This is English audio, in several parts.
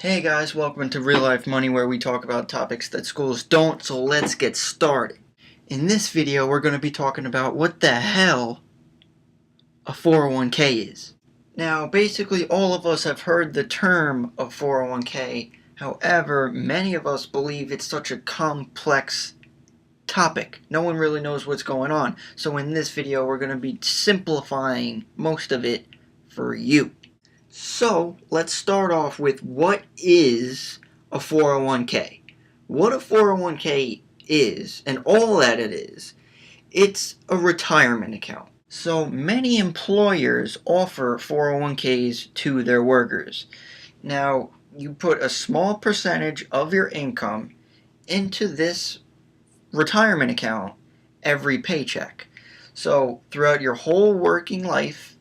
Hey guys, welcome to Real Life Money, where we talk about topics that schools don't, so let's get started. In this video, we're going to be talking about what the hell a 401k is. Now, basically all of us have heard the term of 401k, however, many of us believe it's such a complex topic. No one really knows what's going on, so in this video we're going to be simplifying most of it for you. So, let's start off with what is a 401k. What a 401k is, and all that it is, it's a retirement account. So, many employers offer 401ks to their workers. Now, you put a small percentage of your income into this retirement account every paycheck. So, throughout your whole working life,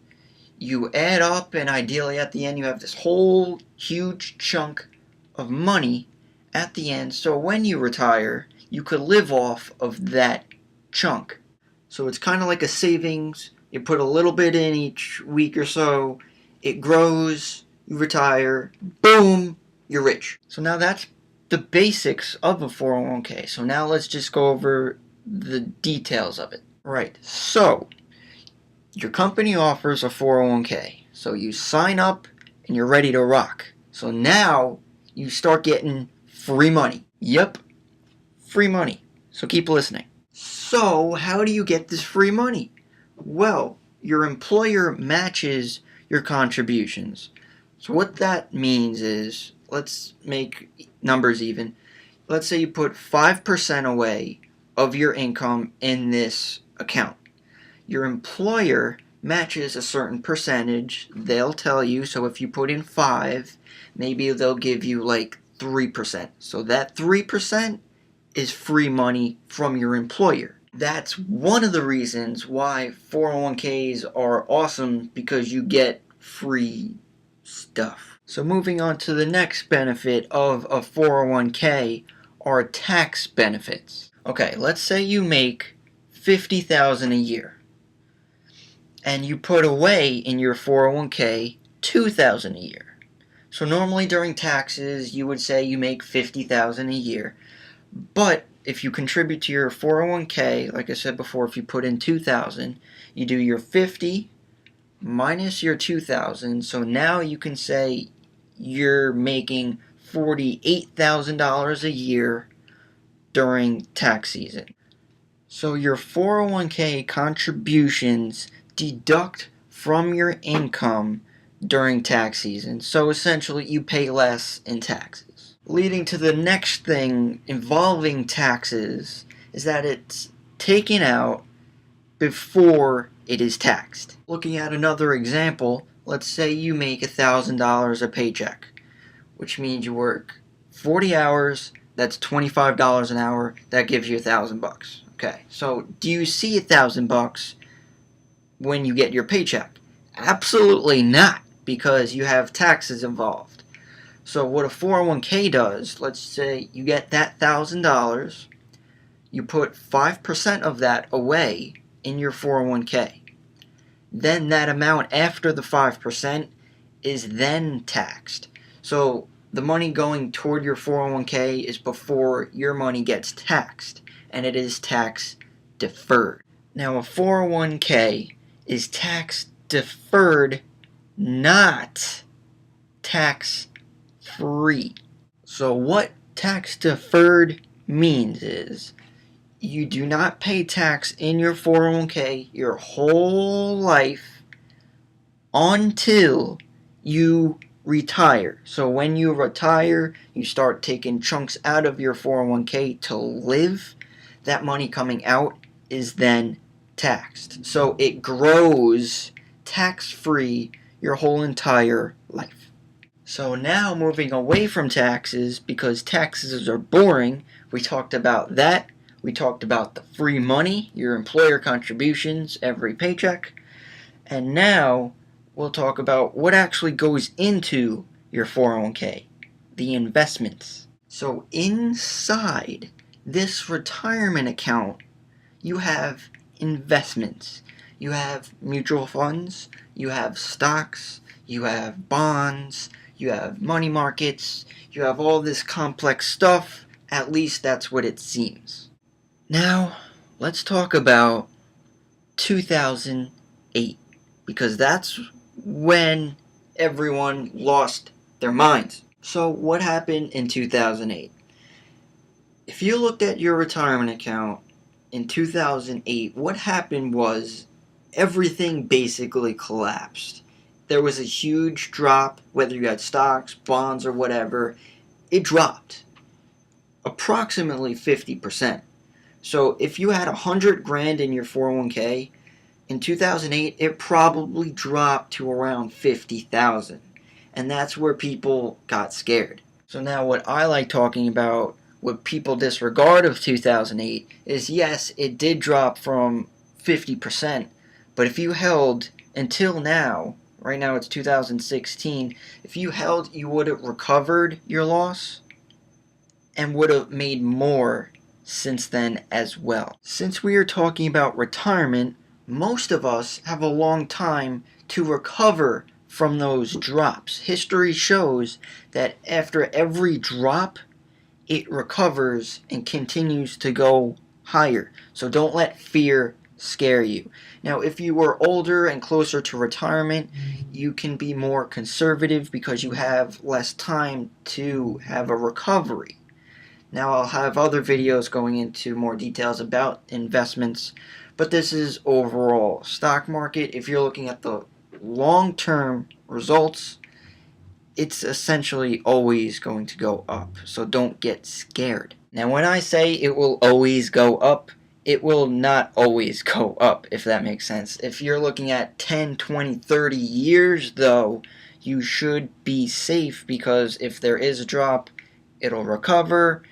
you add up, and ideally at the end you have this whole huge chunk of money at the end, so when you retire you could live off of that chunk. So it's kind of like a savings. You put a little bit in each week or so, it grows, you retire, boom, you're rich. So now that's the basics of a 401k. So now let's just go over the details of it. Right, so your company offers a 401k, so you sign up and you're ready to rock. So now you start getting free money. Yep, free money. So keep listening. So how do you get this free money? Well, your employer matches your contributions. So what that means is, let's make numbers even. Let's say you put 5% away of your income in this account. Your employer matches a certain percentage. They'll tell you, so if you put in 5, maybe they'll give you like 3%. So that 3% is free money from your employer. That's one of the reasons why 401ks are awesome, because you get free stuff. So moving on to the next benefit of a 401k are tax benefits. Okay, let's say you make $50,000 a year, and you put away in your 401k $2,000 a year. So normally during taxes you would say you make $50,000 a year, but if you contribute to your 401k, like I said before, if you put in $2,000, you do your 50 minus your $2,000, so now you can say you're making $48,000 a year during tax season. So your 401k contributions deduct from your income during tax season, so essentially you pay less in taxes. Leading to the next thing involving taxes is that it's taken out before it is taxed. Looking at another example, let's say you make $1,000 a paycheck, which means you work 40 hours, that's $25 an hour, that gives you $1,000. Okay, so do you see $1,000 when you get your paycheck? Absolutely not, because you have taxes involved. So what a 401k does, let's say you get that $1,000, you put 5% of that away in your 401k. Then that amount after the 5% is then taxed. So the money going toward your 401k is before your money gets taxed, and it is tax deferred. Now a 401k is tax deferred, not tax free. So what tax deferred means is you do not pay tax in your 401k your whole life until you retire. So when you retire, you start taking chunks out of your 401k to live. That money coming out is then taxed. So it grows tax-free your whole entire life. So now moving away from taxes, because taxes are boring, we talked about that. We talked about the free money, your employer contributions every paycheck. And now we'll talk about what actually goes into your 401k, the investments. So inside this retirement account, you have investments. You have mutual funds, you have stocks, you have bonds, you have money markets, you have all this complex stuff. At least that's what it seems. Now, let's talk about 2008, because that's when everyone lost their minds. So what happened in 2008? If you looked at your retirement account in 2008, what happened was everything basically collapsed. There was a huge drop, whether you had stocks, bonds, or whatever. It dropped approximately 50%. So if you had 100 grand in your 401k, in 2008, it probably dropped to around 50,000. And that's where people got scared. So now what I like talking about, what people disregard of 2008, is yes, it did drop from 50%, but if you held until now, right now it's 2016, if you held, you would have recovered your loss and would have made more since then as well. Since we are talking about retirement, most of us have a long time to recover from those drops. History shows that after every drop, it recovers and continues to go higher. So don't let fear scare you. Now, if you were older and closer to retirement, you can be more conservative because you have less time to have a recovery. Now I'll have other videos going into more details about investments, but this is overall stock market. If you're looking at the long-term results, it's essentially always going to go up, so don't get scared. Now when I say it will always go up, it will not always go up, if that makes sense. If you're looking at 10, 20, 30 years though, you should be safe, because if there is a drop, it'll recover.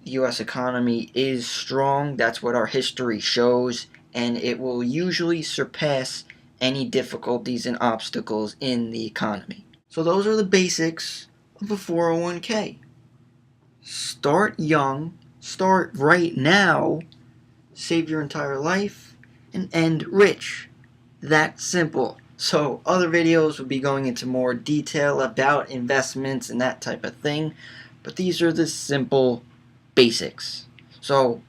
The U.S. economy is strong, that's what our history shows, and it will usually surpass any difficulties and obstacles in the economy. So those are the basics of a 401k. Start young, start right now, save your entire life, and end rich. That simple. So other videos will be going into more detail about investments and that type of thing, but these are the simple basics. So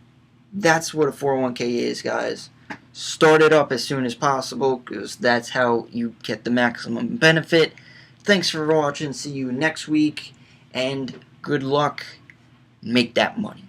that's what a 401k is, guys. Start it up as soon as possible, because that's how you get the maximum benefit. Thanks for watching. See you next week, and good luck. Make that money.